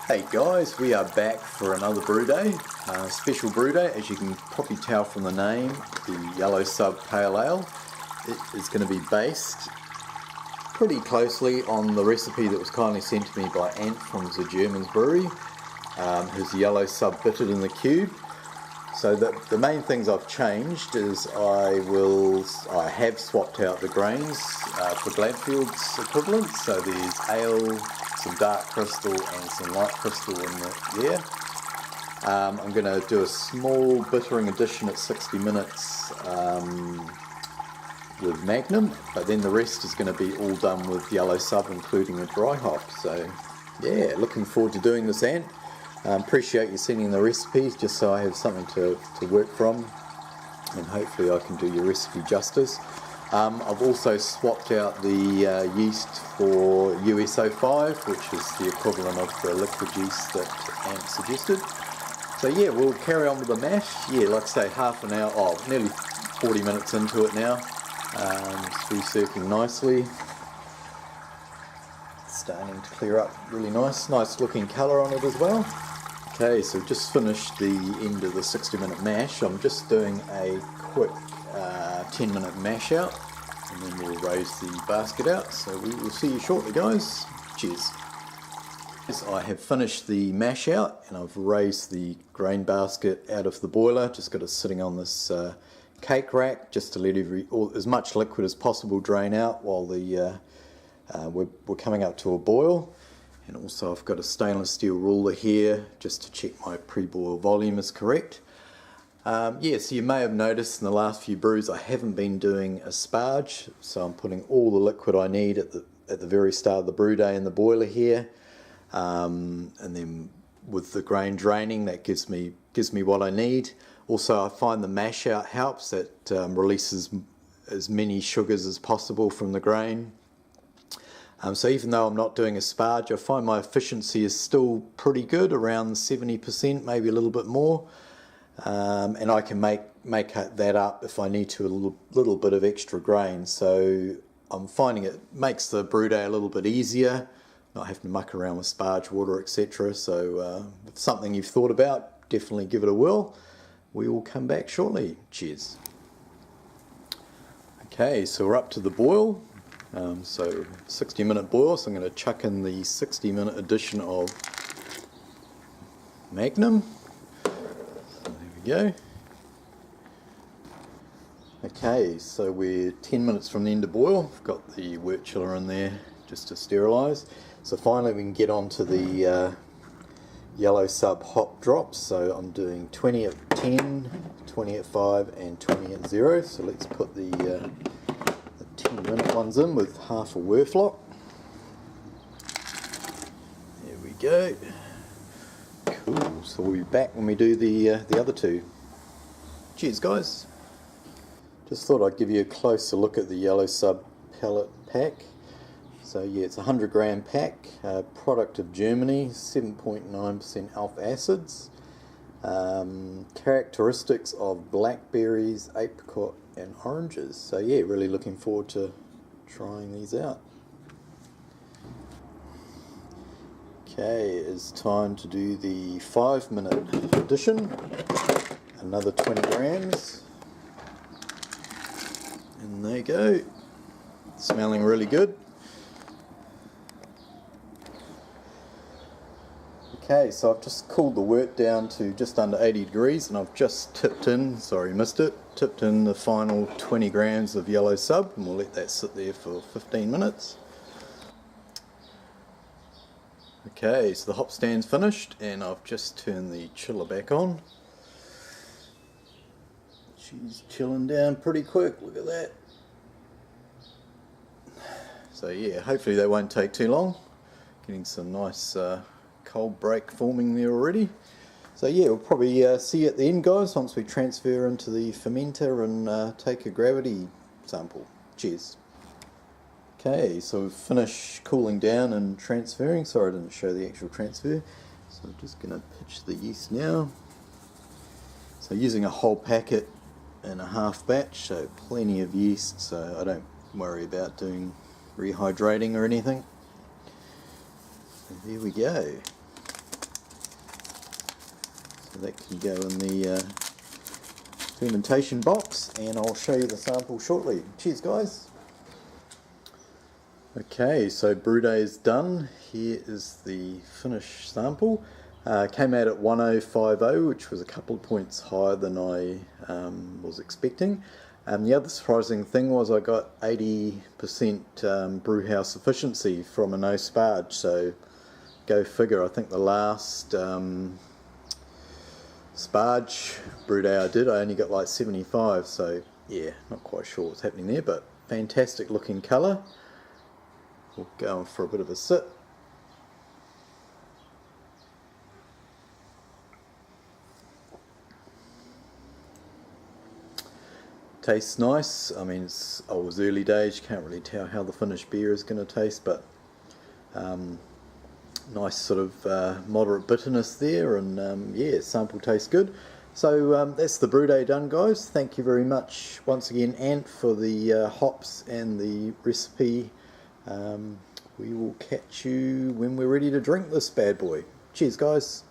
Hey guys, we are back for another brew day, special brew day. As you can probably tell from the name, the Yellow Sub Pale Ale. It is going to be based pretty closely on the recipe that was kindly sent to me by Ant from Zee Germans Brewery. His Yellow Sub bittered in the cube. So the main things I've changed is I have swapped out the grains for Gladfield's equivalent. So there's ale, some dark crystal and some light crystal in there. I'm going to do a small bittering addition at 60 minutes with Magnum, but then the rest is going to be all done with Yellow Sub, including a dry hop. So yeah, looking forward to doing this, Ant. Appreciate you sending the recipes just so I have something to work from, and hopefully I can do your recipe justice. I've also swapped out the yeast for US-05, which is the equivalent of the liquid yeast that Ant suggested. So yeah, we'll carry on with the mash. Yeah, like I say, half an hour, nearly 40 minutes into it now. It's recirculating nicely. It's starting to clear up really nice looking colour on it as well. Okay, so just finished the end of the 60-minute mash. I'm just doing a quick 10-minute mash out, and then we'll raise the basket out. So we will see you shortly, guys. Cheers. I have finished the mash out, and I've raised the grain basket out of the boiler. Just got it sitting on this cake rack, just to let as much liquid as possible drain out while we're coming up to a boil. And also I've got a stainless steel ruler here just to check my pre-boil volume is correct. So you may have noticed in the last few brews I haven't been doing asparge, so I'm putting all the liquid I need at the very start of the brew day in the boiler here, and then with the grain draining, that gives me what I need. Also, I find the mash out helps. It releases as many sugars as possible from the grain. So even though I'm not doing asparge, I find my efficiency is still pretty good, around 70%, maybe a little bit more. And I can make that up if I need to, a little bit of extra grain. So I'm finding it makes the brew day a little bit easier, not having to muck around with sparge water, etc. So if it's something you've thought about, definitely give it a whirl. We will come back shortly. Cheers. Okay, so we're up to the boil. So 60-minute boil, so I'm going to chuck in the 60-minute edition of Magnum. So there we go. Okay, so we're 10 minutes from the end of boil. I've got the wort chiller in there just to sterilise. So finally we can get on to the Yellow Sub hop drops. So I'm doing 20 at 10, 20 at 5 and 20 at 0. So let's put the 10-minute ones in with half a Whirfloc. There we go. Cool. So we'll be back when we do the other two. Cheers, guys. Just thought I'd give you a closer look at the Yellow Sub pellet pack. So yeah, it's a 100-gram pack, product of Germany, 7.9% alpha acids. Characteristics of blackberries, apricot and oranges. So yeah, really looking forward to trying these out. Okay, it's time to do the 5-minute addition. Another 20 grams. And there you go. Smelling really good. Okay, so I've just cooled the wort down to just under 80 degrees, and I've just tipped in the final 20 grams of Yellow Sub, and we'll let that sit there for 15 minutes. Okay, so the hop stand's finished, and I've just turned the chiller back on. She's chilling down pretty quick, look at that. So yeah, hopefully that won't take too long. Getting some nice cold break forming there already. So yeah, we'll probably see you at the end, guys, once we transfer into the fermenter and take a gravity sample. Cheers. Okay, so we've finished cooling down and transferring. Sorry I didn't show the actual transfer. So I'm just going to pitch the yeast now. So using a whole packet and a half batch, so plenty of yeast, so I don't worry about doing rehydrating or anything. So there we go. So that can go in the fermentation box, and I'll show you the sample shortly. Cheers guys! Okay, so brew day is done. Here is the finished sample. Came out at 1050, which was a couple of points higher than I was expecting. The other surprising thing was I got 80% brew house efficiency from a no sparge, so go figure. I think the last sparge brew day I did, I only got like 75, so yeah, not quite sure what's happening there, but fantastic looking colour. We'll go on for a bit of a sip. Tastes nice. I mean, it was early days, you can't really tell how the finished beer is going to taste, but nice sort of moderate bitterness there, and yeah, sample tastes good. So that's the brew day done, guys. Thank you very much once again, Ant, for the hops and the recipe. We will catch you when we're ready to drink this bad boy. Cheers, guys.